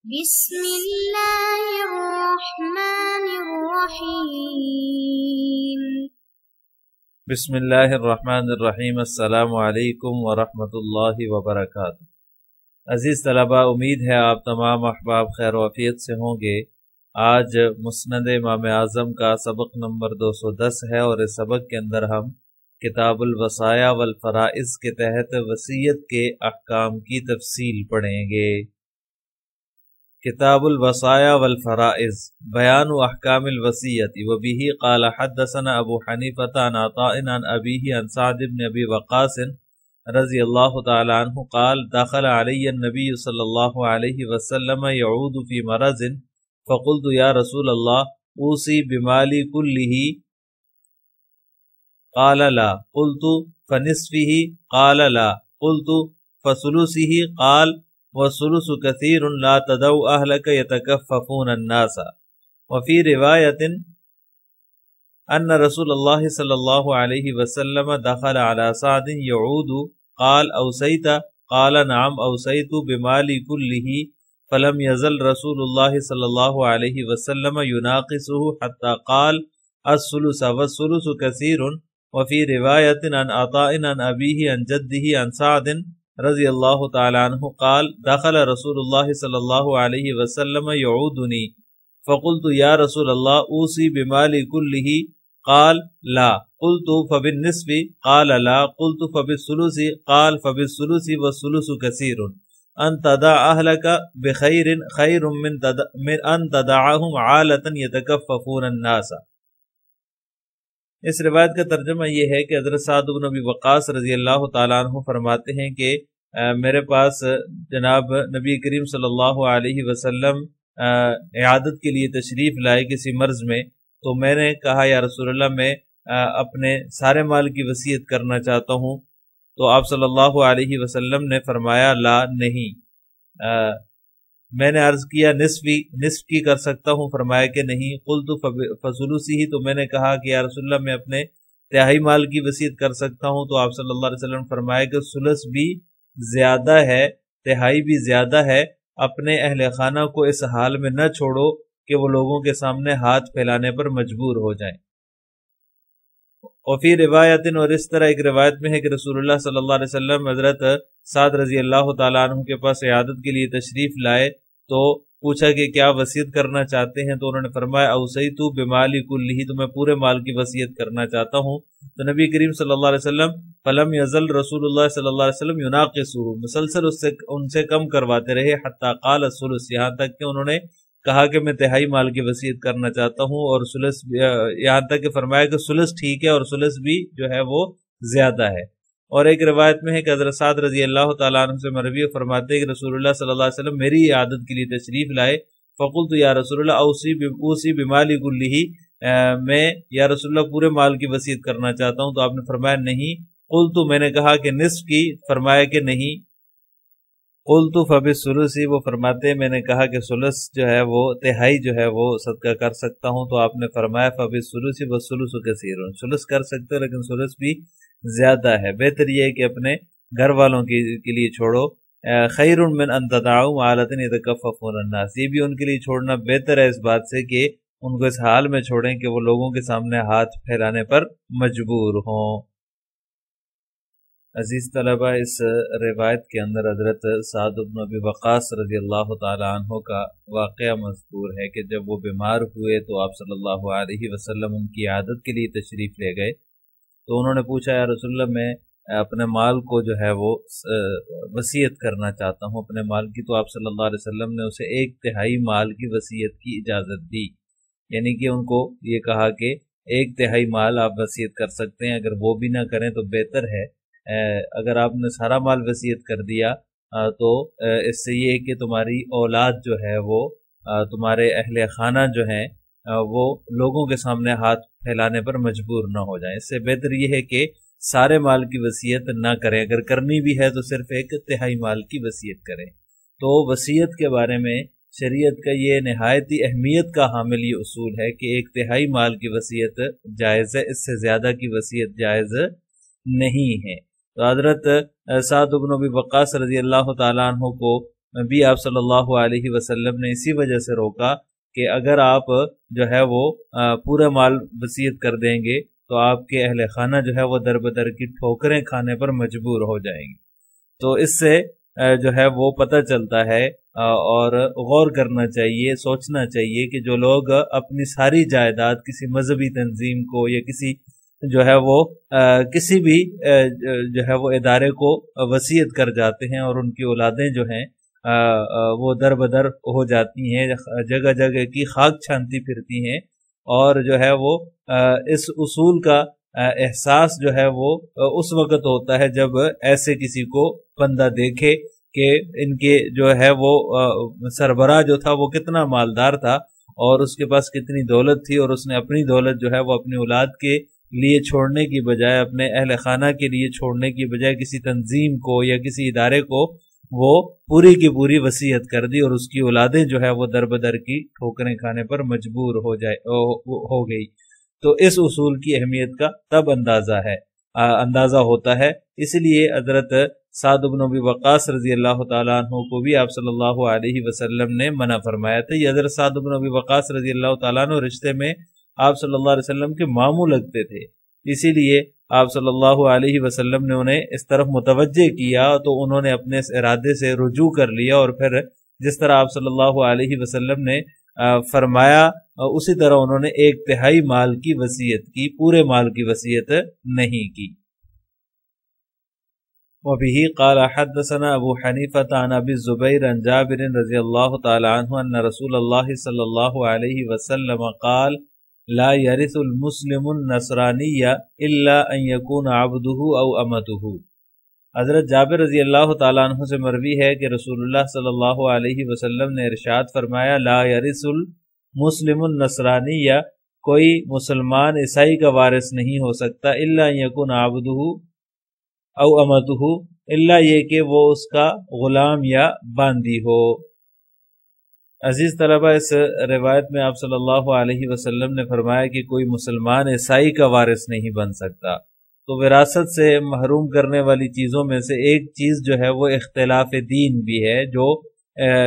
بسم اللہ الرحمن الرحیم بسم اللہ الرحمن الرحیم۔ السلام علیکم ورحمۃ اللہ وبرکاتہ۔ عزیز طلبہ، امید ہے آپ تمام احباب خیر و عافیت سے ہوں گے۔ آج مسند امام اعظم کا سبق نمبر 210 ہے، اور اس سبق کے اندر ہم کتاب الوصایا والفرائض کے تحت وصیت کے احکام کی تفصیل پڑھیں گے۔ کتاب الوصایا والفرائض بیان احکام الوصیت وبه قال حدثنا ابو حنیفہ عن عطاء عن ابیہ عن سعد بن ابی وقاص رضی اللہ تعالی عنہ قال دخل علی النبی صلی اللہ علیہ وسلم يعود في مرض فقلت یا رسول اللہ اوصی بمالی کلہ قال لا قلت فنصفه قال لا قلت فثلثه قال والثلث كثير لا تدعوا أهلك يتكففون الناس۔ وفي رواية أن رسول الله صلى الله عليه وسلم دخل على سعد يعود قال أوصيت قال نعم أوصيت بمالي كله فلم يزل رسول الله صلى الله عليه وسلم يناقصه حتى قال الثلث والثلث كثير۔ وفي رواية عن عطاء عن أبيه عن جده عن سعد رضی اللہ تعالی عنہ قال دخل رسول اللہ صلی اللہ علیہ وسلم يعودنی فقلت یا رسول اللہ اوصی بمالی کلہ قال لا قلت فبالنصف قال لا قلت فبالثلث قال فبالثلث والثلث كثير ان تدع اهلك بخير خير من ان تدعهم عالة يتكففون الناس۔ اس روایت کا ترجمہ یہ ہے کہ حضرت سعد بن ابی وقاص رضی اللہ تعالیٰ عنہ فرماتے ہیں کہ میرے پاس جناب نبی کریم صلی اللہ علیہ وسلم عیادت کے لیے تشریف لائے کسی مرض میں، تو میں نے کہا یا رسول اللہ میں اپنے سارے مال کی وصیت کرنا چاہتا ہوں، تو آپ صلی اللہ علیہ وسلم نے فرمایا لا نہیں۔ میں نے عرض کیا نصف کی کر سکتا ہوں؟ فرمایا کہ نہیں۔ قلت فثلثی ہی، تو میں نے کہا کہ یا رسول اللہ میں اپنے تہائی مال کی وصیت کر سکتا ہوں، تو آپ صلی اللہ علیہ وسلم فرمایا کہ ثلث بھی زیادہ ہے، تہائی بھی زیادہ ہے، اپنے اہل خانہ کو اس حال میں نہ چھوڑو کہ وہ لوگوں کے سامنے ہاتھ پھیلانے پر مجبور ہو جائیں۔ اور فی روایت، اور اس طرح ایک روایت میں ہے کہ رسول اللہ صلی اللہ علیہ وسلم حضرت سعد رضی اللہ تعالیٰ عنہ کے پاس عیادت کے لیے تشریف لائے تو پوچھا کہ کیا وصیت کرنا چاہتے ہیں، تو انہوں نے فرمایا اوصیت بمالی کلہ، تو میں پورے مال کی وصیت کرنا چاہتا ہوں۔ تو نبی کریم صلی اللہ علیہ وسلم فلم یزل رسول اللہ صلی اللہ علیہ وسلم یناقصہ، مسلسل ان سے کم کرواتے رہے، حتی قال الثلث، یہاں تک کہ انہوں نے کہا کہ میں تہائی مال کی وصیت کرنا چاہتا ہوں، اور ثلث یہاں تک کہ فرمایا کہ ثلث ٹھیک ہے اور ثلث بھی جو ہے وہ زیادہ ہے۔ اور ایک روایت میں ہے کہ حضرت سعد رضی اللہ تعالیٰ عنہ سے مروی فرماتے ہیں کہ رسول اللہ صلی اللہ علیہ وسلم میری عیادت کے لیے تشریف لائے، فقلت یا رسول اللہ اوصی بمالی کلہ، میں یا رسول اللہ پورے مال کی وصیت کرنا چاہتا ہوں، تو آپ نے فرمایا نہیں۔ قلت، میں نے کہا کہ نصف کی، فرمایا کہ نہیں۔ قلت فبالثلث، وہ فرماتے ہیں میں نے کہا کہ ثلث جو ہے وہ تہائی جو ہے وہ صدقہ کر سکتا ہوں، تو آپ نے فرمایا فبالثلث والثلث کثیر، ثلث کر سکتے ہو لیکن ثلث بھی زیادہ ہے، بہتر یہ ہے کہ اپنے گھر والوں کے لیے چھوڑو۔ خیر من ان تدعوا عالۃ یتکففون الناس، یہ بھی ان کے لیے چھوڑنا بہتر ہے اس بات سے کہ ان کو اس حال میں چھوڑیں کہ وہ لوگوں کے سامنے ہاتھ پھیلانے پر مجبور ہوں۔ عزیز طلبہ، اس روایت کے اندر حضرت سعد بن ابی وقاص رضی اللہ تعالی عنہ کا واقعہ مذکور ہے کہ جب وہ بیمار ہوئے تو آپ صلی اللہ علیہ وسلم ان کی عیادت کے لیے تشریف لے گئے، تو انہوں نے پوچھا یا رسول اللہ میں اپنے مال کو جو ہے وہ وصیت کرنا چاہتا ہوں اپنے مال کی، تو آپ صلی اللہ علیہ وسلم نے اسے 1/3 مال کی وصیت کی اجازت دی، یعنی کہ ان کو یہ کہا کہ 1/3 مال آپ وصیت کر سکتے ہیں، اگر وہ بھی نہ کریں تو بہتر ہے۔ اگر آپ نے سارا مال وصیت کر دیا تو اس سے یہ ہے کہ تمہاری اولاد جو ہے وہ تمہارے اہل خانہ جو ہیں وہ لوگوں کے سامنے ہاتھ پھیلانے پر مجبور نہ ہو جائیں۔ اس سے بہتر یہ ہے کہ سارے مال کی وصیت نہ کریں، اگر کرنی بھی ہے تو صرف 1/3 مال کی وصیت کریں۔ تو وصیت کے بارے میں شریعت کا یہ نہایتی اہمیت کا حامل یہ اصول ہے کہ 1/3 مال کی وصیت جائز ہے، اس سے زیادہ کی وصیت جائز نہیں ہے۔ تو حضرت سعد بن ابی وقاص رضی اللہ تعالیٰ عنہ کو بھی آپ صلی اللہ علیہ وسلم نے اسی وجہ سے روکا کہ اگر آپ جو ہے وہ پورا مال وصیت کر دیں گے تو آپ کے اہل خانہ جو ہے وہ در بدر کی ٹھوکریں کھانے پر مجبور ہو جائیں گے۔ تو اس سے جو ہے وہ پتہ چلتا ہے اور غور کرنا چاہیے، سوچنا چاہیے کہ جو لوگ اپنی ساری جائیداد کسی مذہبی تنظیم کو یا کسی جو ہے وہ کسی بھی جو ہے وہ ادارے کو وصیت کر جاتے ہیں اور ان کی اولادیں جو ہیں وہ در بدر ہو جاتی ہیں، جگہ جگہ کی خاک چھانتی پھرتی ہیں، اور جو ہے وہ اس اصول کا احساس جو ہے وہ اس وقت ہوتا ہے جب ایسے کسی کو بندہ دیکھے کہ ان کے جو ہے وہ سربراہ جو تھا وہ کتنا مالدار تھا اور اس کے پاس کتنی دولت تھی، اور اس نے اپنی دولت جو ہے وہ اپنی اولاد کے لیے چھوڑنے کی بجائے، اپنے اہل خانہ کے لیے چھوڑنے کی بجائے کسی تنظیم کو یا کسی ادارے کو وہ پوری کی پوری وصیت کر دی، اور اس کی اولادیں جو ہے وہ در بدر کی ٹھوکریں کھانے پر مجبور ہو گئی۔ تو اس اصول کی اہمیت کا تب اندازہ ہوتا ہے۔ اس لیے حضرت سعد بن ابی وقاص رضی اللہ تعالیٰ عنہ کو بھی آپ صلی اللہ علیہ وسلم نے منع فرمایا تھا۔ یہ حضرت سعد بن ابی وقاص رضی اللہ تعالیٰ عنہ رشتے میں آپ صلی اللہ علیہ وسلم کے ماموں لگتے تھے، اسی لیے آپ صلی اللہ علیہ وسلم نے انہیں اس طرف متوجہ کیا تو انہوں نے اپنے اس ارادے سے رجوع کر لیا، اور پھر جس طرح آپ صلی اللہ علیہ وسلم نے فرمایا اسی طرح انہوں نے 1/3 مال کی وصیت کی، پورے مال کی وصیت نہیں کی۔ وبه قال حدثنا ابو حنیفة عن ابی الزبیر عن جابر رضی اللہ تعالی عنہ ان رسول اللہ صلی اللہ علیہ وسلم قال لا يرث المسلم النصرانی الا ان يكون عبده او امته۔ حضرت جابر رضی اللہ تعالیٰ عنہ سے مروی ہے کہ رسول اللہ صلی اللہ علیہ وسلم نے ارشاد فرمایا لا يرث المسلم النصرانی، کوئی مسلمان عیسائی کا وارث نہیں ہو سکتا الا ان يكون عبده او امته، الا یہ کہ وہ اس کا غلام یا باندی ہو۔ عزیز طلبہ، اس روایت میں آپ صلی اللہ علیہ وسلم نے فرمایا کہ کوئی مسلمان عیسائی کا وارث نہیں بن سکتا۔ تو وراثت سے محروم کرنے والی چیزوں میں سے ایک چیز جو ہے وہ اختلاف دین بھی ہے، جو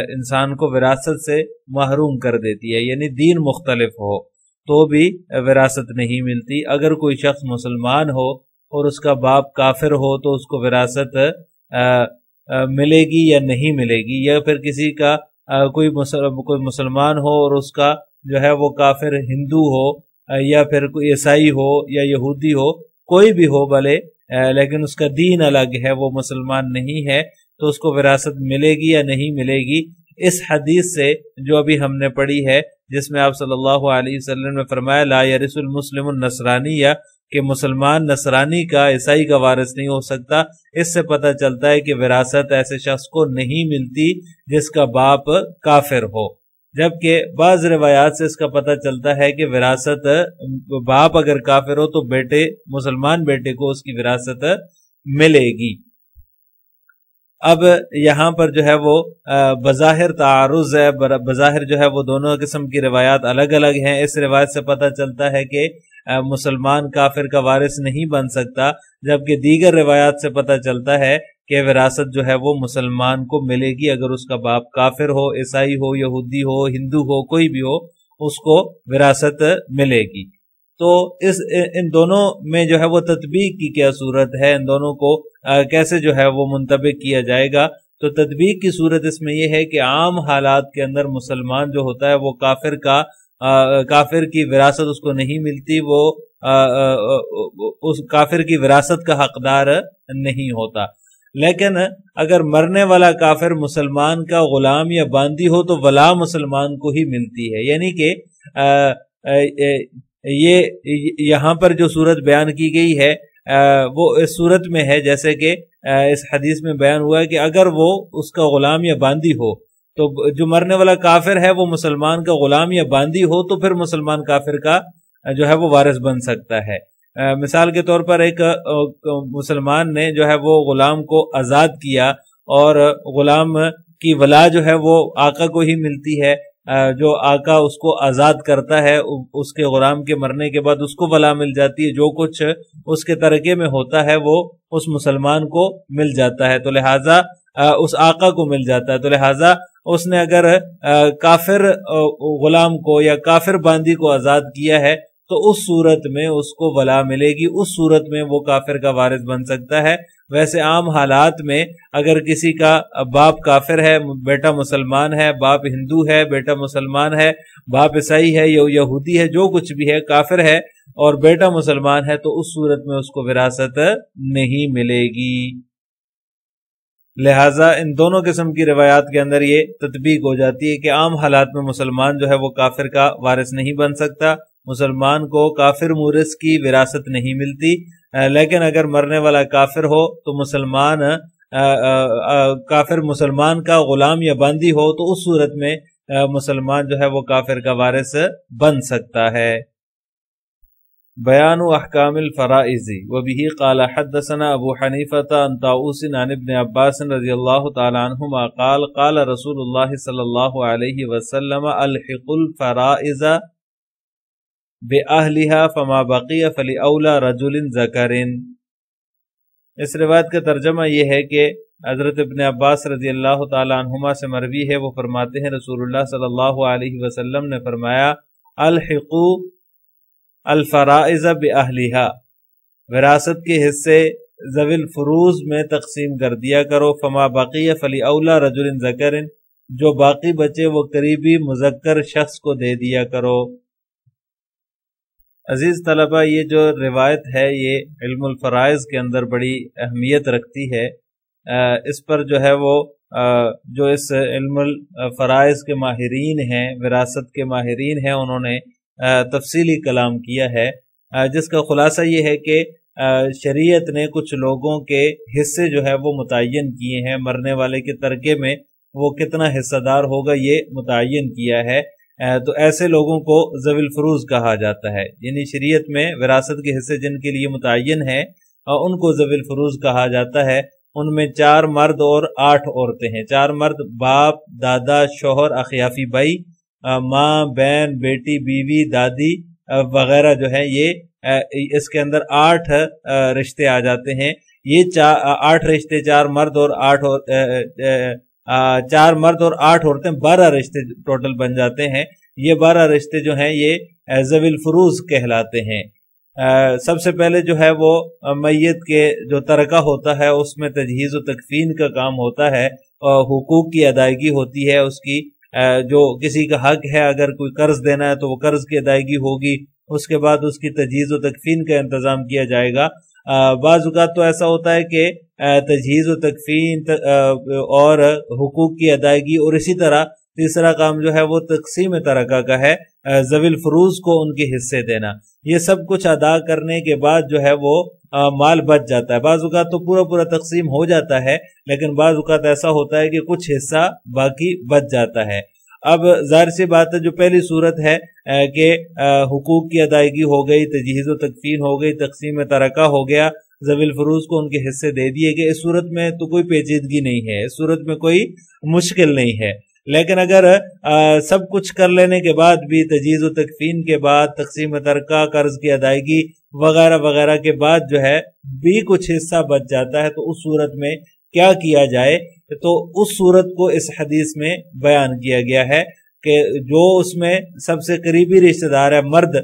انسان کو وراثت سے محروم کر دیتی ہے، یعنی دین مختلف ہو تو بھی وراثت نہیں ملتی۔ اگر کوئی شخص مسلمان ہو اور اس کا باپ کافر ہو تو اس کو وراثت ملے گی یا نہیں ملے گی، یا پھر کسی کا کوئی مسلمان ہو اور اس کا جو ہے وہ کافر ہندو ہو یا پھر کوئی عیسائی ہو یا یہودی ہو، کوئی بھی ہو بھلے، لیکن اس کا دین الگ ہے، وہ مسلمان نہیں ہے، تو اس کو وراثت ملے گی یا نہیں ملے گی۔ اس حدیث سے جو ابھی ہم نے پڑھی ہے جس میں آپ صلی اللہ علیہ وسلم نے فرمایا لا یرث المسلم النصرانی، یا کہ مسلمان نصرانی کا عیسائی کا وارث نہیں ہو سکتا، اس سے پتہ چلتا ہے کہ وراثت ایسے شخص کو نہیں ملتی جس کا باپ کافر ہو، جبکہ بعض روایات سے اس کا پتہ چلتا ہے کہ وراثت باپ اگر کافر ہو تو بیٹے، مسلمان بیٹے کو اس کی وراثت ملے گی۔ اب یہاں پر جو ہے وہ بظاہر تعارض ہے، بظاہر جو ہے وہ دونوں قسم کی روایات الگ الگ ہیں۔ اس روایت سے پتہ چلتا ہے کہ مسلمان کافر کا وارث نہیں بن سکتا، جبکہ دیگر روایات سے پتہ چلتا ہے کہ وراثت جو ہے وہ مسلمان کو ملے گی اگر اس کا باپ کافر ہو، عیسائی ہو، یہودی ہو، ہندو ہو، کوئی بھی ہو، اس کو وراثت ملے گی۔ تو ان دونوں میں جو ہے وہ تطبیق کی کیا صورت ہے، ان دونوں کو کیسے جو ہے وہ منطبق کیا جائے گا؟ تو تطبیق کی صورت اس میں یہ ہے کہ عام حالات کے اندر مسلمان جو ہوتا ہے وہ کافر کی وراثت اس کو نہیں ملتی، وہ اس کافر کی وراثت کا حقدار نہیں ہوتا۔ لیکن اگر مرنے والا کافر مسلمان کا غلام یا باندی ہو تو ولا مسلمان کو ہی ملتی ہے، یعنی کہ یہ یہاں پر جو صورت بیان کی گئی ہے وہ اس صورت میں ہے جیسے کہ اس حدیث میں بیان ہوا ہے کہ اگر وہ اس کا غلام یا باندی ہو تو جو مرنے والا کافر ہے وہ مسلمان کا غلام یا باندی ہو تو پھر مسلمان کافر کا جو ہے وہ وارث بن سکتا ہے۔ مثال کے طور پر ایک مسلمان نے جو ہے وہ غلام کو آزاد کیا اور غلام کی ولا جو ہے وہ آقا کو ہی ملتی ہے، جو آقا اس کو آزاد کرتا ہے اس کے غلام کے مرنے کے بعد اس کو ولا مل جاتی ہے، جو کچھ اس کے ترکے میں ہوتا ہے وہ اس مسلمان کو مل جاتا ہے۔ تو لہٰذا اس آقا کو مل جاتا ہے. تو لہٰذا اس نے اگر کافر غلام کو یا کافر باندی کو آزاد کیا ہے تو اس صورت میں اس کو ولا ملے گی، اس صورت میں وہ کافر کا وارث بن سکتا ہے. ویسے عام حالات میں اگر کسی کا باپ کافر ہے، بیٹا مسلمان ہے، باپ ہندو ہے، بیٹا مسلمان ہے، باپ عیسائی ہے یا یہودی ہے، جو کچھ بھی ہے، کافر ہے اور بیٹا مسلمان ہے، تو اس صورت میں اس کو وراثت نہیں ملے گی. لہٰذا ان دونوں قسم کی روایات کے اندر یہ تطبیق ہو جاتی ہے کہ عام حالات میں مسلمان جو ہے وہ کافر کا وارث نہیں بن سکتا، مسلمان کو کافر مورث کی وراثت نہیں ملتی. لیکن اگر مرنے والا کافر ہو تو مسلمان کافر مسلمان کا غلام یا باندی ہو تو اس صورت میں مسلمان جو ہے وہ کافر کا وارث بن سکتا ہے. بیان احکام الفرائض وبه قال حدثنا ابو حنیفۃ عن طاؤوس عن ابن عباس رضی اللہ تعالی عنہما قال قال رسول اللہ صلی اللہ علیہ وسلم الحق الفرائض بأہلها فما بقی فلأولی رجل ذکر. اس روایت کا ترجمہ یہ ہے کہ حضرت ابن عباس رضی اللہ تعالی عنہما سے مروی ہے، وہ فرماتے ہیں رسول اللہ صلی اللہ علیہ وسلم نے فرمایا الحق الفرائض بأہلها، وراثت کے حصے ذوی الفروض میں تقسیم کر دیا کرو. فما بقی فلأولی رجل ذکر، جو باقی بچے وہ قریبی مذکر شخص کو دے دیا کرو. عزیز طلبہ، یہ جو روایت ہے یہ علم الفرائض کے اندر بڑی اہمیت رکھتی ہے. اس پر جو ہے وہ جو اس علم الفرائض کے ماہرین ہیں، وراثت کے ماہرین ہیں، انہوں نے تفصیلی کلام کیا ہے، جس کا خلاصہ یہ ہے کہ شریعت نے کچھ لوگوں کے حصے جو ہے وہ متعین کیے ہیں. مرنے والے کے ترکے میں وہ کتنا حصہ دار ہوگا یہ متعین کیا ہے. تو ایسے لوگوں کو ذوی الفروض کہا جاتا ہے، یعنی شریعت میں وراثت کے حصے جن کے لیے متعین ہیں ان کو ذوی الفروض کہا جاتا ہے. ان میں 4 مرد اور 8 عورتیں ہیں. 4 مرد باپ، دادا، شوہر، اخیافی بھائی، ماں، بہن، بیٹی، بیوی، دادی وغیرہ جو ہے یہ اس کے اندر 8 رشتے آ جاتے ہیں. یہ 8 رشتے، 4 مرد اور 8 عورتیں، 12 رشتے ٹوٹل بن جاتے ہیں. یہ 12 رشتے جو ہیں یہ ذوی الفروض کہلاتے ہیں. سب سے پہلے جو ہے وہ میت کے جو ترکہ ہوتا ہے اس میں تجہیز و تکفین کا کام ہوتا ہے، اور حقوق کی ادائیگی ہوتی ہے. اس کی جو کسی کا حق ہے، اگر کوئی قرض دینا ہے تو وہ قرض کی ادائیگی ہوگی. اس کے بعد اس کی تجہیز و تکفین کا انتظام کیا جائے گا. بعض اوقات تو ایسا ہوتا ہے کہ تجہیز و تکفین اور حقوق کی ادائیگی، اور اسی طرح تیسرا کام جو ہے وہ تقسیم ترکہ کا ہے، ذوی الفروض کو ان کے حصے دینا. یہ سب کچھ ادا کرنے کے بعد جو ہے وہ مال بچ جاتا ہے. بعض اوقات تو پورا تقسیم ہو جاتا ہے، لیکن بعض اوقات ایسا ہوتا ہے کہ کچھ حصہ باقی بچ جاتا ہے. اب ظاہر سی بات ہے، جو پہلی صورت ہے کہ حقوق کی ادائیگی ہو گئی، تجہیز و تکفین ہو گئی، تقسیم ترکہ ہو گیا، ذوی الفروض کو ان کے حصے دے دیے گئے، اس صورت میں تو کوئی پیچیدگی نہیں ہے، اس صورت میں کوئی مشکل نہیں ہے. لیکن اگر سب کچھ کر لینے کے بعد بھی، تجہیز و تکفین کے بعد، تقسیم ترکہ، قرض کی ادائیگی وغیرہ وغیرہ کے بعد جو ہے بھی کچھ حصہ بچ جاتا ہے، تو اس صورت میں کیا کیا جائے؟ تو اس صورت کو اس حدیث میں بیان کیا گیا ہے کہ جو اس میں سب سے قریبی رشتہ دار ہے، مرد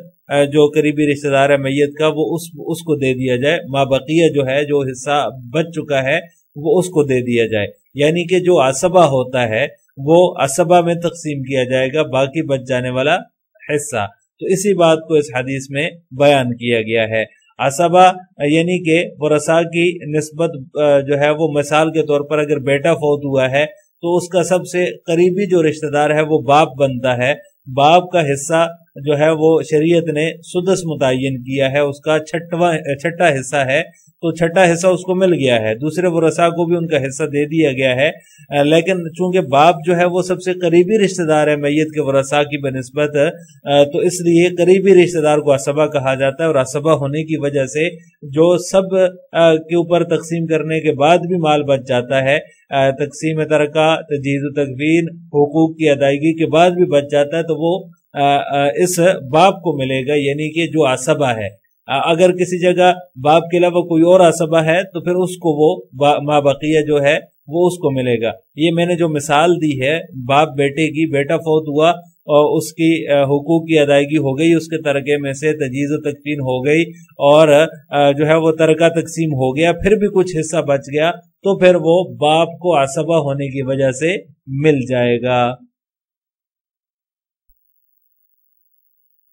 جو قریبی رشتہ دار ہے میت کا، وہ اس کو دے دیا جائے. ما بقیہ جو ہے، جو حصہ بچ چکا ہے وہ اس کو دے دیا جائے. یعنی کہ جو عصبہ ہوتا ہے وہ عصبہ میں تقسیم کیا جائے گا، باقی بچ جانے والا حصہ. تو اسی بات کو اس حدیث میں بیان کیا گیا ہے. عصبہ یعنی کہ ورثاء کی نسبت جو ہے وہ مثال کے طور پر اگر بیٹا فوت ہوا ہے تو اس کا سب سے قریبی جو رشتہ دار ہے وہ باپ بنتا ہے. باپ کا حصہ جو ہے وہ شریعت نے سدس متعین کیا ہے، اس کا چھٹا حصہ ہے، تو چھٹا حصہ اس کو مل گیا ہے. دوسرے ورثاء کو بھی ان کا حصہ دے دیا گیا ہے، لیکن چونکہ باپ جو ہے وہ سب سے قریبی رشتہ دار ہے میت کے ورثاء کی بنسبت، تو اس لیے قریبی رشتہ دار کو عصبہ کہا جاتا ہے. اور عصبہ ہونے کی وجہ سے جو سب کے اوپر تقسیم کرنے کے بعد بھی مال بچ جاتا ہے، تقسیم ترکہ، تجہیز و تکفین، حقوق کی ادائیگی کے بعد بھی بچ جاتا ہے، تو وہ اس باپ کو ملے گا، یعنی کہ جو عصبہ ہے. اگر کسی جگہ باپ کے علاوہ کوئی اور عصبہ ہے تو پھر اس کو وہ ما بقیہ جو ہے وہ اس کو ملے گا۔ یہ میں نے جو مثال دی ہے باپ بیٹے کی، بیٹا فوت ہوا اور اس کی حقوق کی ادائیگی ہو گئی، اس کے ترکے میں سے تجہیز و تکفین ہو گئی اور جو ہے وہ ترکہ تقسیم ہو گیا، پھر بھی کچھ حصہ بچ گیا تو پھر وہ باپ کو عصبہ ہونے کی وجہ سے مل جائے گا۔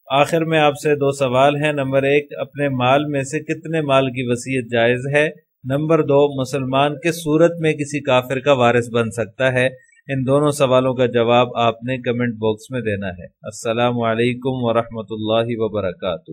آخر میں آپ سے 2 سوال ہیں۔ نمبر 1، اپنے مال میں سے کتنے مال کی وصیت جائز ہے؟ نمبر 2، مسلمان کس صورت میں کسی کافر کا وارث بن سکتا ہے؟ ان دونوں سوالوں کا جواب آپ نے کمنٹ باکس میں دینا ہے۔ السلام علیکم ورحمۃ اللہ وبرکاتہ۔